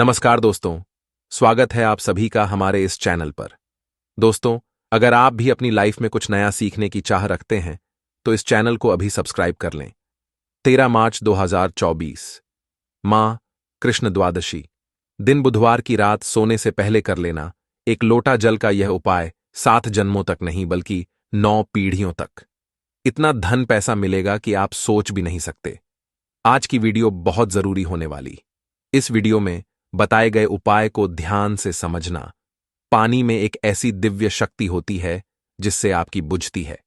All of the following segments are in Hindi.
नमस्कार दोस्तों, स्वागत है आप सभी का हमारे इस चैनल पर। दोस्तों, अगर आप भी अपनी लाइफ में कुछ नया सीखने की चाह रखते हैं, तो इस चैनल को अभी सब्सक्राइब कर लें। 13 मार्च 2024, माँ कृष्ण द्वादशी, दिन बुधवार की रात सोने से पहले कर लेना एक लोटा जल का यह उपाय 7 जन्मों तक नहीं बल्कि 9 पीढ़ियों तक इतना धन पैसा मिलेगा कि आप सोच भी नहीं सकते। आज की वीडियो बहुत जरूरी होने वाली। इस वीडियो में बताए गए उपाय को ध्यान से समझना। पानी में एक ऐसी दिव्य शक्ति होती है जिससे आपकी बुझती है।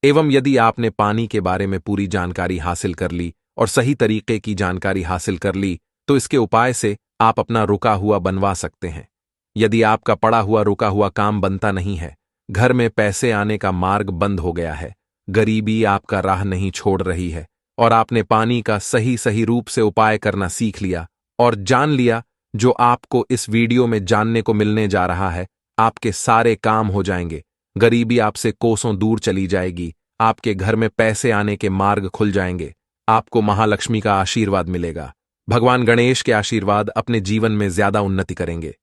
एवं यदि आपने पानी के बारे में पूरी जानकारी हासिल कर ली और सही तरीके की जानकारी हासिल कर ली, तो इसके उपाय से आप अपना रुका हुआ बनवा सकते हैं। यदि आपका पड़ा हुआ रुका हुआ काम बनता नहीं है, घर में पैसे आने का मार्ग बंद हो गया है, गरीबी आपका राह नहीं छोड़ रही है और आपने पानी का सही सही रूप से उपाय करना सीख लिया और जान लिया, जो आपको इस वीडियो में जानने को मिलने जा रहा है, आपके सारे काम हो जाएंगे। गरीबी आपसे कोसों दूर चली जाएगी, आपके घर में पैसे आने के मार्ग खुल जाएंगे, आपको महालक्ष्मी का आशीर्वाद मिलेगा, भगवान गणेश के आशीर्वाद अपने जीवन में ज्यादा उन्नति करेंगे।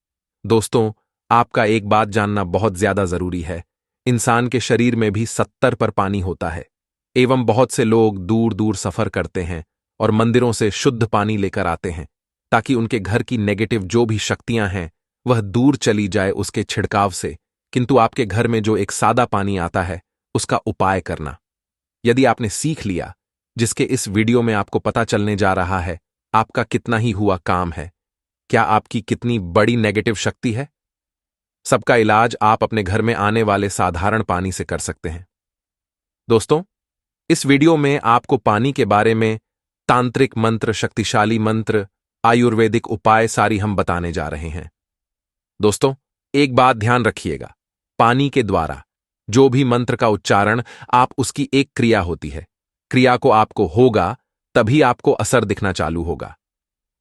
दोस्तों, आपका एक बात जानना बहुत ज्यादा जरूरी है। इंसान के शरीर में भी 70 पर पानी होता है एवं बहुत से लोग दूर दूर सफर करते हैं और मंदिरों से शुद्ध पानी लेकर आते हैं ताकि उनके घर की नेगेटिव जो भी शक्तियां हैं वह दूर चली जाए उसके छिड़काव से। किंतु आपके घर में जो एक सादा पानी आता है, उसका उपाय करना यदि आपने सीख लिया, जिसके इस वीडियो में आपको पता चलने जा रहा है, आपका कितना ही हुआ काम है, क्या आपकी कितनी बड़ी नेगेटिव शक्ति है। सबका इलाज आप अपने घर में आने वाले साधारण पानी से कर सकते हैं। दोस्तों, इस वीडियो में आपको पानी के बारे में तांत्रिक मंत्र, शक्तिशाली मंत्र, आयुर्वेदिक उपाय सारी हम बताने जा रहे हैं। दोस्तों, एक बात ध्यान रखिएगा, पानी के द्वारा जो भी मंत्र का उच्चारण, आप उसकी एक क्रिया होती है। क्रिया को आपको होगा तभी आपको असर दिखना चालू होगा।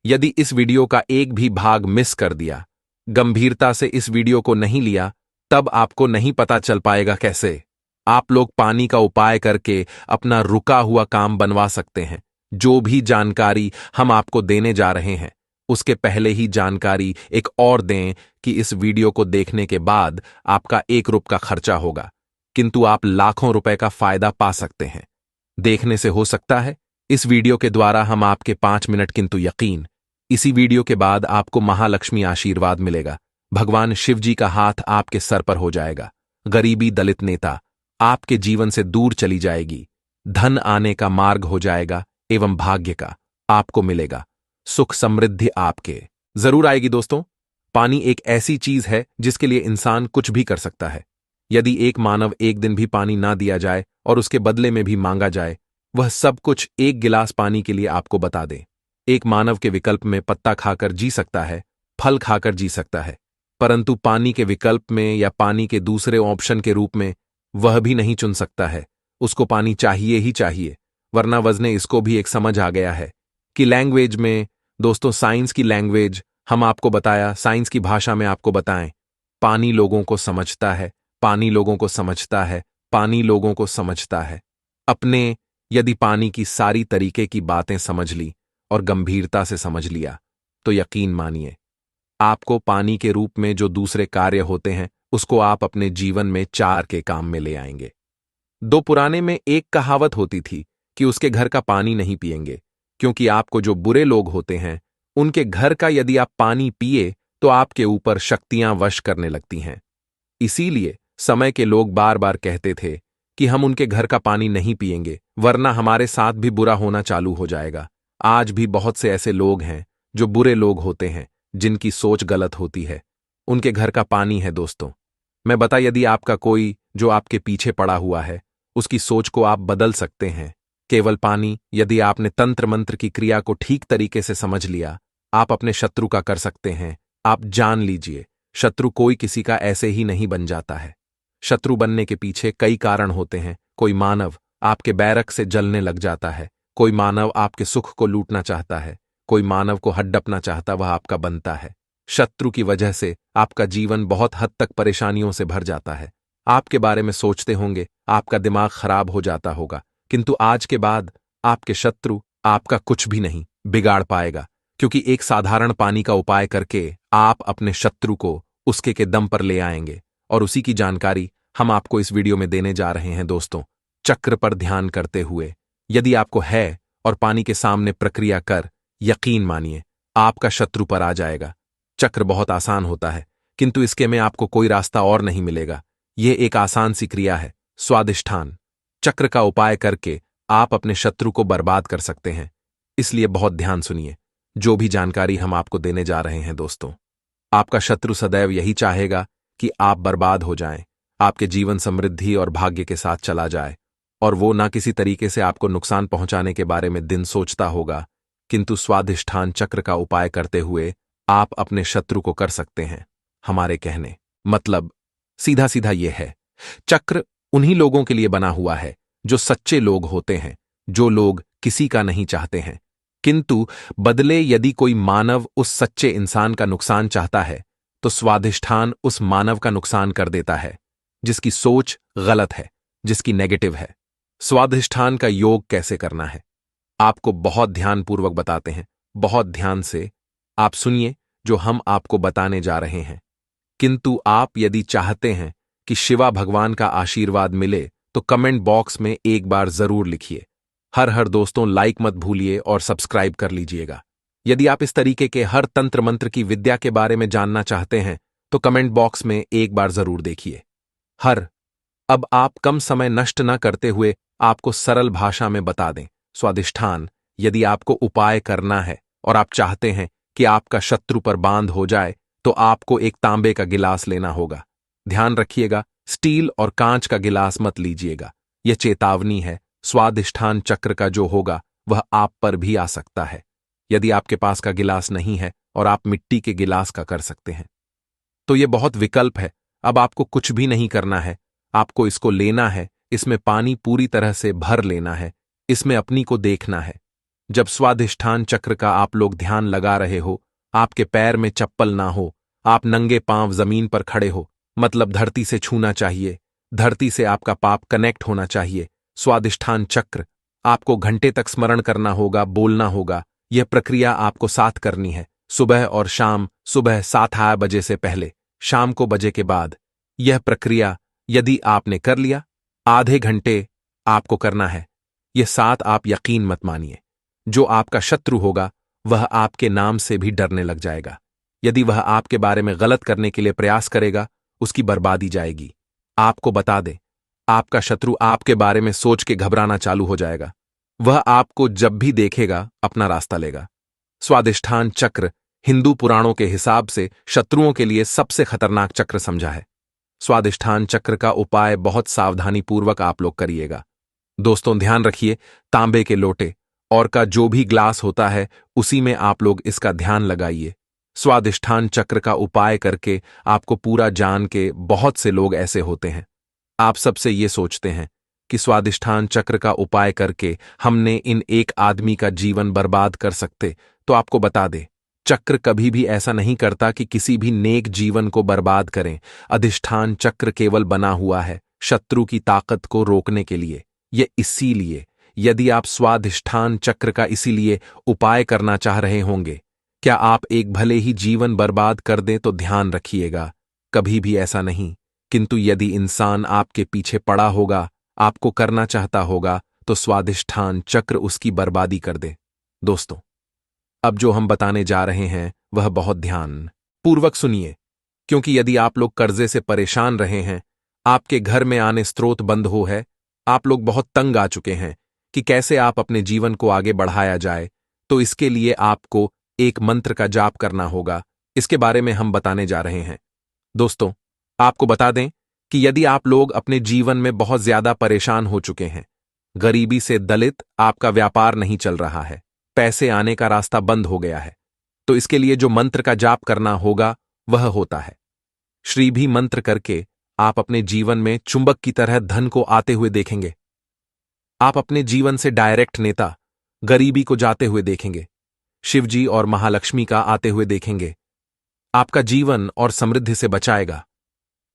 यदि इस वीडियो का एक भी भाग मिस कर दिया, गंभीरता से इस वीडियो को नहीं लिया, तब आपको नहीं पता चल पाएगा कैसे आप लोग पानी का उपाय करके अपना रुका हुआ काम बनवा सकते हैं। जो भी जानकारी हम आपको देने जा रहे हैं, उसके पहले ही जानकारी एक और दें कि इस वीडियो को देखने के बाद आपका 1 रुपये का खर्चा होगा, किंतु आप लाखों रुपए का फायदा पा सकते हैं। देखने से हो सकता है इस वीडियो के द्वारा हम आपके 5 मिनट, किंतु यकीन, इसी वीडियो के बाद आपको महालक्ष्मी आशीर्वाद मिलेगा। भगवान शिव जी का हाथ आपके सर पर हो जाएगा। गरीबी, दलित नेता आपके जीवन से दूर चली जाएगी। धन आने का मार्ग हो जाएगा एवं भाग्य का आपको मिलेगा। सुख समृद्धि आपके जरूर आएगी। दोस्तों, पानी एक ऐसी चीज है जिसके लिए इंसान कुछ भी कर सकता है। यदि एक मानव एक दिन भी पानी ना दिया जाए और उसके बदले में भी मांगा जाए, वह सब कुछ 1 गिलास पानी के लिए आपको बता दे। एक मानव के विकल्प में पत्ता खाकर जी सकता है, फल खाकर जी सकता है, परंतु पानी के विकल्प में या पानी के दूसरे ऑप्शन के रूप में वह भी नहीं चुन सकता है। उसको पानी चाहिए ही चाहिए, वरना वजने इसको भी एक समझ आ गया है कि लैंग्वेज में, दोस्तों, साइंस की लैंग्वेज हम आपको बताया, साइंस की भाषा में आपको बताएं, पानी लोगों को समझता है, पानी लोगों को समझता है, पानी लोगों को समझता है। अपने यदि पानी की सारी तरीके की बातें समझ ली और गंभीरता से समझ लिया, तो यकीन मानिए आपको पानी के रूप में जो दूसरे कार्य होते हैं, उसको आप अपने जीवन में 4 के काम में ले आएंगे। 2 पुराने में एक कहावत होती थी कि उसके घर का पानी नहीं पिएंगे, क्योंकि आपको जो बुरे लोग होते हैं, उनके घर का यदि आप पानी पिए तो आपके ऊपर शक्तियां वश करने लगती हैं। इसीलिए समय के लोग बार बार कहते थे कि हम उनके घर का पानी नहीं पिएंगे, वरना हमारे साथ भी बुरा होना चालू हो जाएगा। आज भी बहुत से ऐसे लोग हैं जो बुरे लोग होते हैं, जिनकी सोच गलत होती है। उनके घर का पानी है। दोस्तों, मैं बता, यदि आपका कोई जो आपके पीछे पड़ा हुआ है, उसकी सोच को आप बदल सकते हैं। केवल पानी, यदि आपने तंत्र मंत्र की क्रिया को ठीक तरीके से समझ लिया, आप अपने शत्रु का कर सकते हैं। आप जान लीजिए, शत्रु कोई किसी का ऐसे ही नहीं बन जाता है। शत्रु बनने के पीछे कई कारण होते हैं। कोई मानव आपके बैरक से जलने लग जाता है, कोई मानव आपके सुख को लूटना चाहता है, कोई मानव को हड्डपना चाहता वह आपका बनता है। शत्रु की वजह से आपका जीवन बहुत हद तक परेशानियों से भर जाता है। आपके बारे में सोचते होंगे, आपका दिमाग खराब हो जाता होगा, किंतु आज के बाद आपके शत्रु आपका कुछ भी नहीं बिगाड़ पाएगा, क्योंकि एक साधारण पानी का उपाय करके आप अपने शत्रु को उसके के दम पर ले आएंगे, और उसी की जानकारी हम आपको इस वीडियो में देने जा रहे हैं। दोस्तों, चक्र पर ध्यान करते हुए यदि आपको है और पानी के सामने प्रक्रिया कर, यकीन मानिए आपका शत्रु पर आ जाएगा। चक्र बहुत आसान होता है, किंतु इसके में आपको कोई रास्ता और नहीं मिलेगा। यह एक आसान सी क्रिया है, स्वादिष्ठान। चक्र का उपाय करके आप अपने शत्रु को बर्बाद कर सकते हैं। इसलिए बहुत ध्यान सुनिए जो भी जानकारी हम आपको देने जा रहे हैं। दोस्तों, आपका शत्रु सदैव यही चाहेगा कि आप बर्बाद हो जाएं, आपके जीवन समृद्धि और भाग्य के साथ चला जाए, और वो ना किसी तरीके से आपको नुकसान पहुंचाने के बारे में दिन सोचता होगा। किंतु स्वादिष्ठान चक्र का उपाय करते हुए आप अपने शत्रु को कर सकते हैं। हमारे कहने मतलब सीधा सीधा यह है, चक्र उन्हीं लोगों के लिए बना हुआ है जो सच्चे लोग होते हैं, जो लोग किसी का नहीं चाहते हैं, किंतु बदले यदि कोई मानव उस सच्चे इंसान का नुकसान चाहता है तो स्वादिष्ठान उस मानव का नुकसान कर देता है जिसकी सोच गलत है, जिसकी नेगेटिव है। स्वादिष्ठान का योग कैसे करना है आपको बहुत ध्यानपूर्वक बताते हैं। बहुत ध्यान से आप सुनिए जो हम आपको बताने जा रहे हैं। किंतु आप यदि चाहते हैं कि शिवा भगवान का आशीर्वाद मिले तो कमेंट बॉक्स में एक बार जरूर लिखिए। हर दोस्तों, लाइक मत भूलिए और सब्सक्राइब कर लीजिएगा। यदि आप इस तरीके के हर तंत्र मंत्र की विद्या के बारे में जानना चाहते हैं तो कमेंट बॉक्स में एक बार जरूर देखिए। अब आप कम समय नष्ट न करते हुए आपको सरल भाषा में बता दें। स्वादिष्ठान यदि आपको उपाय करना है और आप चाहते हैं कि आपका शत्रु पर बांध हो जाए तो आपको एक तांबे का गिलास लेना होगा। ध्यान रखिएगा, स्टील और कांच का गिलास मत लीजिएगा। यह चेतावनी है, स्वादिष्ठान चक्र का जो होगा वह आप पर भी आ सकता है। यदि आपके पास का गिलास नहीं है और आप मिट्टी के गिलास का कर सकते हैं तो यह बहुत विकल्प है। अब आपको कुछ भी नहीं करना है, आपको इसको लेना है, इसमें पानी पूरी तरह से भर लेना है, इसमें अपनी को देखना है। जब स्वादिष्ठान चक्र का आप लोग ध्यान लगा रहे हो, आपके पैर में चप्पल ना हो, आप नंगे पांव जमीन पर खड़े हो, मतलब धरती से छूना चाहिए, धरती से आपका पाप कनेक्ट होना चाहिए। स्वादिष्ठान चक्र आपको घंटे तक स्मरण करना होगा, बोलना होगा। यह प्रक्रिया आपको साथ करनी है, सुबह और शाम। सुबह 7 बजे से पहले, शाम को बजे के बाद। यह प्रक्रिया यदि आपने कर लिया, आधे घंटे आपको करना है। यह 7 आप यकीन मत मानिए, जो आपका शत्रु होगा वह आपके नाम से भी डरने लग जाएगा। यदि वह आपके बारे में गलत करने के लिए प्रयास करेगा, उसकी बर्बादी जाएगी। आपको बता दें, आपका शत्रु आपके बारे में सोच के घबराना चालू हो जाएगा। वह आपको जब भी देखेगा अपना रास्ता लेगा। स्वादिष्ठान चक्र हिंदू पुराणों के हिसाब से शत्रुओं के लिए सबसे खतरनाक चक्र समझा है। स्वादिष्ठान चक्र का उपाय बहुत सावधानी पूर्वक आप लोग करिएगा। दोस्तों, ध्यान रखिए, तांबे के लोटे और का जो भी ग्लास होता है उसी में आप लोग इसका ध्यान लगाइए। स्वादिष्ठान चक्र का उपाय करके आपको पूरा जान के बहुत से लोग ऐसे होते हैं, आप सबसे ये सोचते हैं कि स्वादिष्ठान चक्र का उपाय करके हमने इन एक आदमी का जीवन बर्बाद कर सकते। तो आपको बता दे, चक्र कभी भी ऐसा नहीं करता कि किसी भी नेक जीवन को बर्बाद करें। अधिष्ठान चक्र केवल बना हुआ है शत्रु की ताकत को रोकने के लिए। यह इसीलिए यदि आप स्वादिष्ठान चक्र का इसीलिए उपाय करना चाह रहे होंगे, क्या आप एक भले ही जीवन बर्बाद कर दें तो ध्यान रखिएगा, कभी भी ऐसा नहीं। किंतु यदि इंसान आपके पीछे पड़ा होगा, आपको करना चाहता होगा, तो स्वादिष्ठान चक्र उसकी बर्बादी कर दे। दोस्तों, अब जो हम बताने जा रहे हैं वह बहुत ध्यान पूर्वक सुनिए, क्योंकि यदि आप लोग कर्जे से परेशान रहे हैं, आपके घर में आने स्रोत बंद हो है, आप लोग बहुत तंग आ चुके हैं कि कैसे आप अपने जीवन को आगे बढ़ाया जाए, तो इसके लिए आपको एक मंत्र का जाप करना होगा। इसके बारे में हम बताने जा रहे हैं। दोस्तों, आपको बता दें कि यदि आप लोग अपने जीवन में बहुत ज्यादा परेशान हो चुके हैं, गरीबी से दलित, आपका व्यापार नहीं चल रहा है, पैसे आने का रास्ता बंद हो गया है, तो इसके लिए जो मंत्र का जाप करना होगा वह होता है श्री भी मंत्र करके आप अपने जीवन में चुंबक की तरह धन को आते हुए देखेंगे। आप अपने जीवन से डायरेक्ट नेता गरीबी को जाते हुए देखेंगे, शिवजी और महालक्ष्मी का आते हुए देखेंगे। आपका जीवन और समृद्धि से बचाएगा।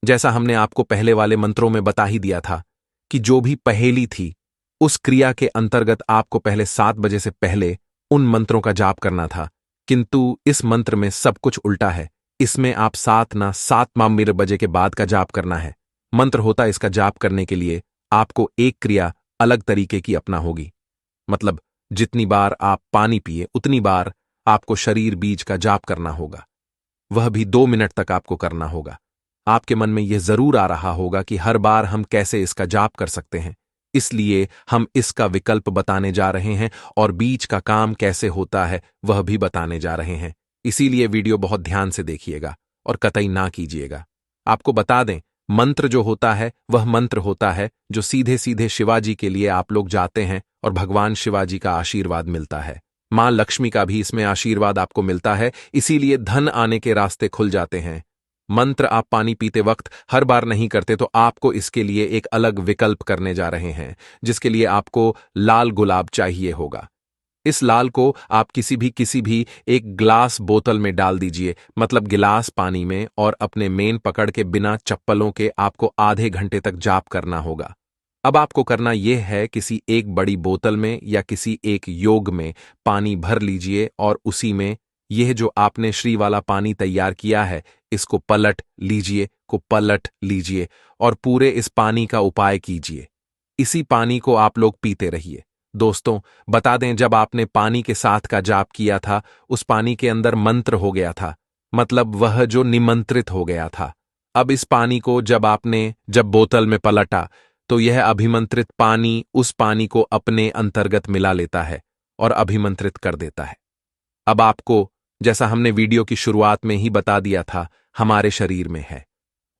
जैसा हमने आपको पहले वाले मंत्रों में बता ही दिया था कि जो भी पहेली थी उस क्रिया के अंतर्गत आपको पहले 7 बजे से पहले उन मंत्रों का जाप करना था किंतु इस मंत्र में सब कुछ उल्टा है। इसमें आप 7 बजे के बाद का जाप करना है। मंत्र होता इसका जाप करने के लिए आपको एक क्रिया अलग तरीके की अपना होगी। मतलब जितनी बार आप पानी पिए उतनी बार आपको शरीर बीज का जाप करना होगा। वह भी 2 मिनट तक आपको करना होगा। आपके मन में यह जरूर आ रहा होगा कि हर बार हम कैसे इसका जाप कर सकते हैं, इसलिए हम इसका विकल्प बताने जा रहे हैं और बीज का काम कैसे होता है वह भी बताने जा रहे हैं। इसीलिए वीडियो बहुत ध्यान से देखिएगा और कतई ना कीजिएगा। आपको बता दें, मंत्र जो होता है वह मंत्र होता है जो सीधे सीधे शिवाजी के लिए आप लोग जाते हैं और भगवान शिवाजी का आशीर्वाद मिलता है। मां लक्ष्मी का भी इसमें आशीर्वाद आपको मिलता है, इसीलिए धन आने के रास्ते खुल जाते हैं। मंत्र आप पानी पीते वक्त हर बार नहीं करते तो आपको इसके लिए एक अलग विकल्प करने जा रहे हैं, जिसके लिए आपको लाल गुलाब चाहिए होगा। इस लाल को आप किसी भी एक ग्लास बोतल में डाल दीजिए, मतलब गिलास पानी में, और अपने मेन पकड़ के बिना चप्पलों के आपको आधे घंटे तक जाप करना होगा। अब आपको करना यह है, किसी एक बड़ी बोतल में या किसी एक योग में पानी भर लीजिए और उसी में यह जो आपने श्री वाला पानी तैयार किया है इसको पलट लीजिए और पूरे इस पानी का उपाय कीजिए। इसी पानी को आप लोग पीते रहिए। दोस्तों, बता दें, जब आपने पानी के साथ का जाप किया था उस पानी के अंदर मंत्र हो गया था, मतलब वह जो निमंत्रित हो गया था। अब इस पानी को जब बोतल में पलटा तो यह अभिमंत्रित पानी उस पानी को अपने अंतर्गत मिला लेता है और अभिमंत्रित कर देता है। अब आपको, जैसा हमने वीडियो की शुरुआत में ही बता दिया था, हमारे शरीर में है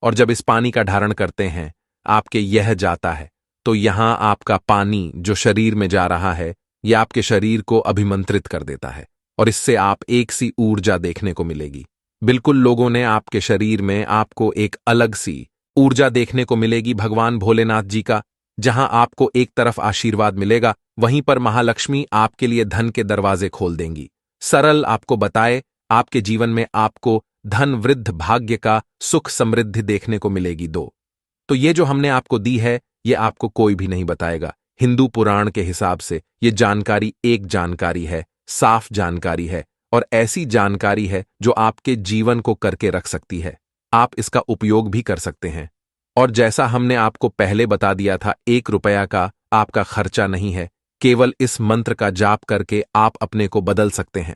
और जब इस पानी का धारण करते हैं आपके यह जाता है तो यहां आपका पानी जो शरीर में जा रहा है यह आपके शरीर को अभिमंत्रित कर देता है और इससे आप एक सी ऊर्जा देखने को मिलेगी। बिल्कुल लोगों ने आपके शरीर में आपको एक अलग सी ऊर्जा देखने को मिलेगी भगवान भोलेनाथ जी का। जहां आपको एक तरफ आशीर्वाद मिलेगा वहीं पर महालक्ष्मी आपके लिए धन के दरवाजे खोल देंगी। सरल आपको बताए, आपके जीवन में आपको धन वृद्ध भाग्य का सुख समृद्धि देखने को मिलेगी। तो ये जो हमने आपको दी है ये आपको कोई भी नहीं बताएगा। हिंदू पुराण के हिसाब से ये जानकारी एक जानकारी है, साफ जानकारी है और ऐसी जानकारी है जो आपके जीवन को करके रख सकती है। आप इसका उपयोग भी कर सकते हैं। और जैसा हमने आपको पहले बता दिया था, 1 रुपया का आपका खर्चा नहीं है। केवल इस मंत्र का जाप करके आप अपने को बदल सकते हैं।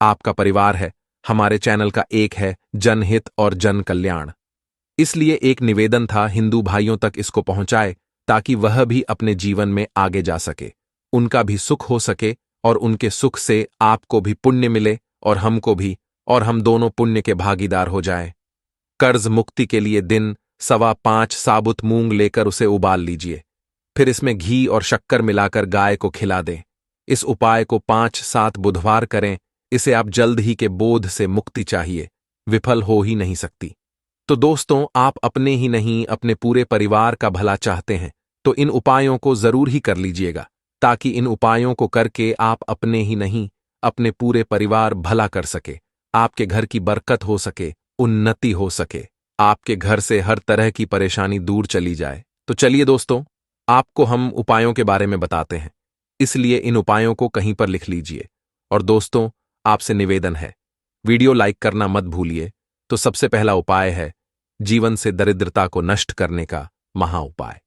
आपका परिवार है, हमारे चैनल का एक है जनहित और जन कल्याण। इसलिए एक निवेदन था, हिंदू भाइयों तक इसको पहुंचाए ताकि वह भी अपने जीवन में आगे जा सके, उनका भी सुख हो सके और उनके सुख से आपको भी पुण्य मिले और हमको भी, और हम दोनों पुण्य के भागीदार हो जाएं। कर्ज मुक्ति के लिए दिन 5.25 साबुत मूंग लेकर उसे उबाल लीजिए, फिर इसमें घी और शक्कर मिलाकर गाय को खिला दें। इस उपाय को 5-7 बुधवार करें। इसे आप जल्द ही के बोध से मुक्ति चाहिए, विफल हो ही नहीं सकती। तो दोस्तों, आप अपने ही नहीं अपने पूरे परिवार का भला चाहते हैं तो इन उपायों को जरूर ही कर लीजिएगा, ताकि इन उपायों को करके आप अपने ही नहीं अपने पूरे परिवार भला कर सके, आपके घर की बरकत हो सके, उन्नति हो सके, आपके घर से हर तरह की परेशानी दूर चली जाए। तो चलिए दोस्तों, आपको हम उपायों के बारे में बताते हैं, इसलिए इन उपायों को कहीं पर लिख लीजिए। और दोस्तों, आपसे निवेदन है, वीडियो लाइक करना मत भूलिए। तो सबसे पहला उपाय है जीवन से दरिद्रता को नष्ट करने का महा उपाय।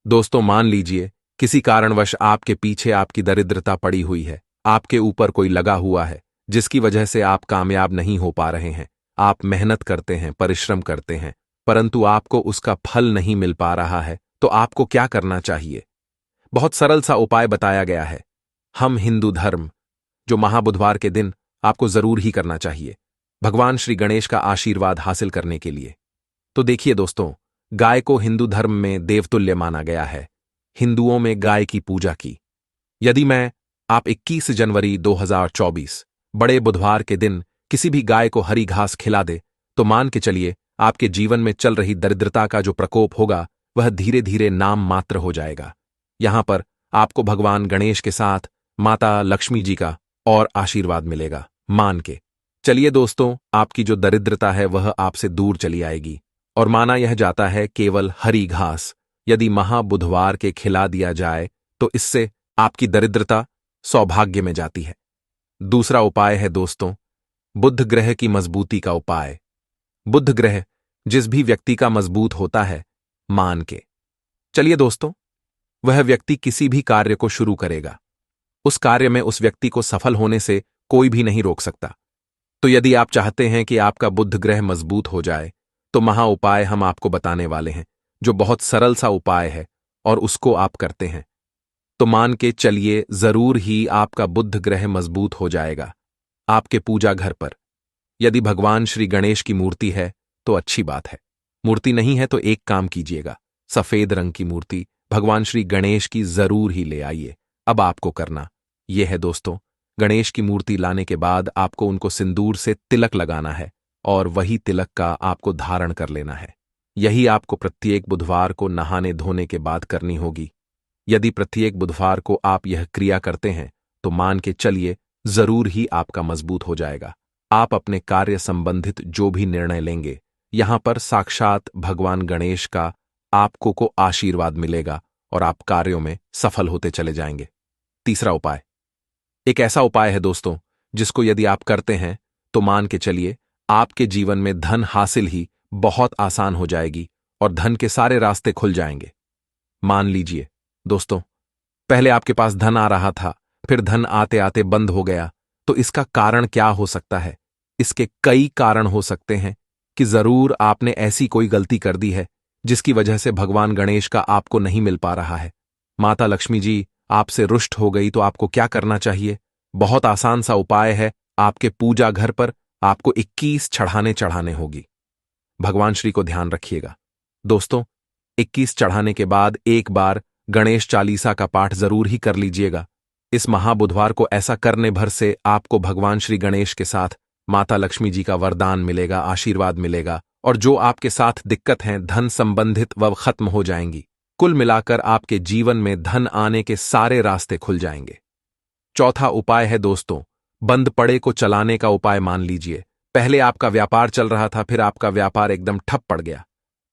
दोस्तों, मान लीजिए किसी कारणवश आपके पीछे आपकी दरिद्रता पड़ी हुई है, आपके ऊपर कोई लगा हुआ है जिसकी वजह से आप कामयाब नहीं हो पा रहे हैं। आप मेहनत करते हैं, परिश्रम करते हैं, परंतु आपको उसका फल नहीं मिल पा रहा है। तो आपको क्या करना चाहिए? बहुत सरल सा उपाय बताया गया है। हम हिंदू धर्म जो महाबुधवार के दिन आपको जरूर ही करना चाहिए भगवान श्री गणेश का आशीर्वाद हासिल करने के लिए। तो देखिए दोस्तों, गाय को हिंदू धर्म में देवतुल्य माना गया है। हिंदुओं में गाय की पूजा की। यदि आप 21 जनवरी 2024 बड़े बुधवार के दिन किसी भी गाय को हरी घास खिला दे तो मान के चलिए आपके जीवन में चल रही दरिद्रता का जो प्रकोप होगा वह धीरे धीरे नाम मात्र हो जाएगा। यहां पर आपको भगवान गणेश के साथ माता लक्ष्मी जी का और आशीर्वाद मिलेगा। मान के चलिए दोस्तों, आपकी जो दरिद्रता है वह आपसे दूर चली आएगी। और माना यह जाता है केवल हरी घास यदि महाबुधवार के खिला दिया जाए तो इससे आपकी दरिद्रता सौभाग्य में जाती है। दूसरा उपाय है दोस्तों, बुध ग्रह की मजबूती का उपाय। बुध ग्रह जिस भी व्यक्ति का मजबूत होता है, मान के चलिए दोस्तों, वह व्यक्ति किसी भी कार्य को शुरू करेगा। उस कार्य में उस व्यक्ति को सफल होने से कोई भी नहीं रोक सकता। तो यदि आप चाहते हैं कि आपका बुध ग्रह मजबूत हो जाए, तो महा उपाय हम आपको बताने वाले हैं, जो बहुत सरल सा उपाय है और उसको आप करते हैं तो मान के चलिए जरूर ही आपका बुध ग्रह मजबूत हो जाएगा। आपके पूजा घर पर यदि भगवान श्री गणेश की मूर्ति है तो अच्छी बात है। मूर्ति नहीं है तो एक काम कीजिएगा, सफेद रंग की मूर्ति भगवान श्री गणेश की जरूर ही ले आइए। अब आपको करना यह है दोस्तों, गणेश की मूर्ति लाने के बाद आपको उनको सिंदूर से तिलक लगाना है और वही तिलक का आपको धारण कर लेना है। यही आपको प्रत्येक बुधवार को नहाने धोने के बाद करनी होगी। यदि प्रत्येक बुधवार को आप यह क्रिया करते हैं तो मान के चलिए जरूर ही आपका मजबूत हो जाएगा। आप अपने कार्य संबंधित जो भी निर्णय लेंगे, यहां पर साक्षात भगवान गणेश का आपको को आशीर्वाद मिलेगा और आप कार्यों में सफल होते चले जाएंगे। तीसरा उपाय एक ऐसा उपाय है दोस्तों, जिसको यदि आप करते हैं तो मान के चलिए आपके जीवन में धन हासिल ही बहुत आसान हो जाएगी और धन के सारे रास्ते खुल जाएंगे। मान लीजिए दोस्तों, पहले आपके पास धन आ रहा था, फिर धन आते आते बंद हो गया, तो इसका कारण क्या हो सकता है? इसके कई कारण हो सकते हैं कि जरूर आपने ऐसी कोई गलती कर दी है जिसकी वजह से भगवान गणेश का आपको नहीं मिल पा रहा है। माता लक्ष्मी जी आपसे रुष्ट हो गई तो आपको क्या करना चाहिए? बहुत आसान सा उपाय है। आपके पूजा घर पर आपको 21 चढ़ाने होगी। भगवान श्री को ध्यान रखिएगा दोस्तों, 21 चढ़ाने के बाद एक बार गणेश चालीसा का पाठ जरूर ही कर लीजिएगा। इस महाबुधवार को ऐसा करने भर से आपको भगवान श्री गणेश के साथ माता लक्ष्मी जी का वरदान मिलेगा, आशीर्वाद मिलेगा और जो आपके साथ दिक्कत हैं धन संबंधित वह खत्म हो जाएंगी। कुल मिलाकर आपके जीवन में धन आने के सारे रास्ते खुल जाएंगे। चौथा उपाय है दोस्तों, बंद पड़े को चलाने का उपाय। मान लीजिए पहले आपका व्यापार चल रहा था, फिर आपका व्यापार एकदम ठप पड़ गया।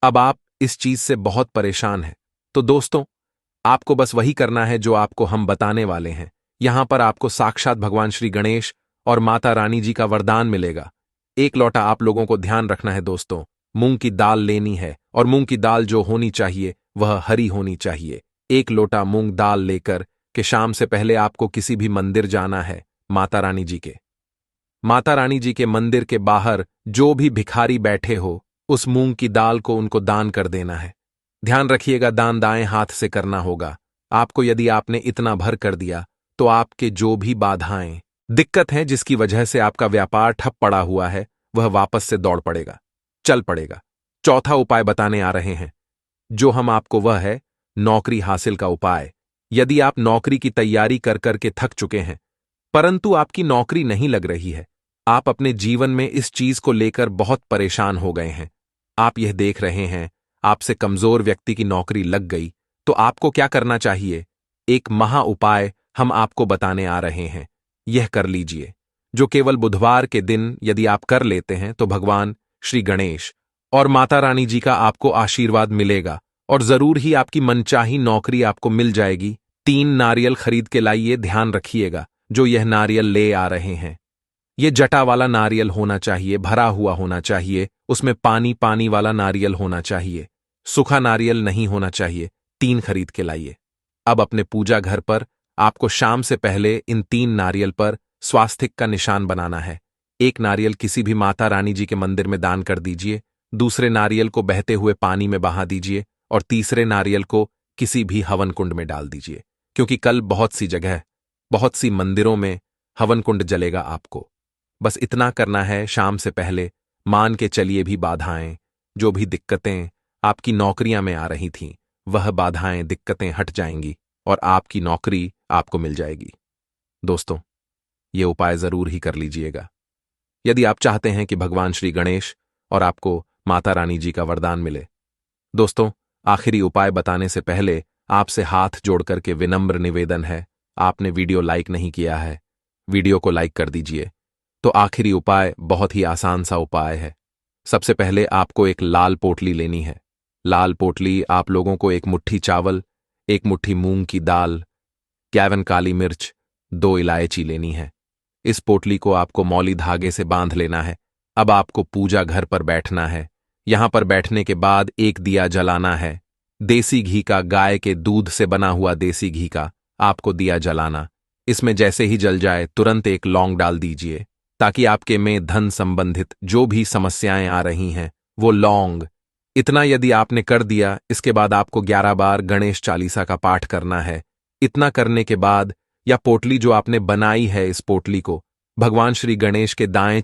अब आप इस चीज से बहुत परेशान हैं। तो दोस्तों, आपको बस वही करना है जो आपको हम बताने वाले हैं। यहां पर आपको साक्षात भगवान श्री गणेश और माता रानी जी का वरदान मिलेगा। एक लोटा आप लोगों को ध्यान रखना है दोस्तों, मूंग की दाल लेनी है और मूंग की दाल जो होनी चाहिए वह हरी होनी चाहिए। एक लोटा मूंग दाल लेकर के शाम से पहले आपको किसी भी मंदिर जाना है। माता रानी जी के मंदिर के बाहर जो भी भिखारी बैठे हो, उस मूंग की दाल को उनको दान कर देना है। ध्यान रखिएगा, दान दाएं हाथ से करना होगा। आपको यदि आपने इतना भर कर दिया तो आपके जो भी बाधाएं दिक्कत हैं जिसकी वजह से आपका व्यापार ठप पड़ा हुआ है, वह वापस से दौड़ पड़ेगा, चल पड़ेगा। चौथा उपाय बताने आ रहे हैं जो हम आपको, वह है नौकरी हासिल का उपाय। यदि आप नौकरी की तैयारी कर करके थक चुके हैं परंतु आपकी नौकरी नहीं लग रही है, आप अपने जीवन में इस चीज को लेकर बहुत परेशान हो गए हैं, आप यह देख रहे हैं आपसे कमजोर व्यक्ति की नौकरी लग गई, तो आपको क्या करना चाहिए? एक महा उपाय हम आपको बताने आ रहे हैं, यह कर लीजिए, जो केवल बुधवार के दिन यदि आप कर लेते हैं तो भगवान श्री गणेश और माता रानी जी का आपको आशीर्वाद मिलेगा और जरूर ही आपकी मनचाही नौकरी आपको मिल जाएगी। 3 नारियल खरीद के लाइए। ध्यान रखिएगा, जो यह नारियल ले आ रहे हैं, ये जटा वाला नारियल होना चाहिए, भरा हुआ होना चाहिए, उसमें पानी पानी वाला नारियल होना चाहिए, सूखा नारियल नहीं होना चाहिए। 3 खरीद के लाइए। अब अपने पूजा घर पर आपको शाम से पहले इन 3 नारियल पर स्वास्तिक का निशान बनाना है। एक नारियल किसी भी माता रानी जी के मंदिर में दान कर दीजिए, दूसरे नारियल को बहते हुए पानी में बहा दीजिए और तीसरे नारियल को किसी भी हवन कुंड में डाल दीजिए, क्योंकि कल बहुत सी जगह, बहुत सी मंदिरों में हवन कुंड जलेगा। आपको बस इतना करना है शाम से पहले। मान के चलिए भी बाधाएं, जो भी दिक्कतें आपकी नौकरियां में आ रही थीं, वह बाधाएं दिक्कतें हट जाएंगी और आपकी नौकरी आपको मिल जाएगी। दोस्तों, ये उपाय जरूर ही कर लीजिएगा। यदि आप चाहते हैं कि भगवान श्री गणेश और आपको माता रानी जी का वरदान मिले। दोस्तों, आखिरी उपाय बताने से पहले आपसे हाथ जोड़कर के विनम्र निवेदन है, आपने वीडियो लाइक नहीं किया है, वीडियो को लाइक कर दीजिए। तो आखिरी उपाय बहुत ही आसान सा उपाय है। सबसे पहले आपको एक लाल पोटली लेनी है। लाल पोटली आप लोगों को 1 मुट्ठी चावल, 1 मुट्ठी मूंग की दाल, 51 काली मिर्च, 2 इलायची लेनी है। इस पोटली को आपको मौली धागे से बांध लेना है। अब आपको पूजा घर पर बैठना है। यहां पर बैठने के बाद एक दिया जलाना है। देसी घी का, गाय के दूध से बना हुआ देसी घी का आपको दिया जलाना। इसमें जैसे ही जल जाए तुरंत एक लौंग डाल दीजिए, ताकि आपके में धन संबंधित जो भी समस्याएं आ रही हैं वो लौंग। इतना यदि आपने कर दिया, इसके बाद आपको 11 बार गणेश चालीसा का पाठ करना है। इतना करने के बाद या पोटली जो आपने बनाई है, इस पोटली को भगवान श्री गणेश के दाएं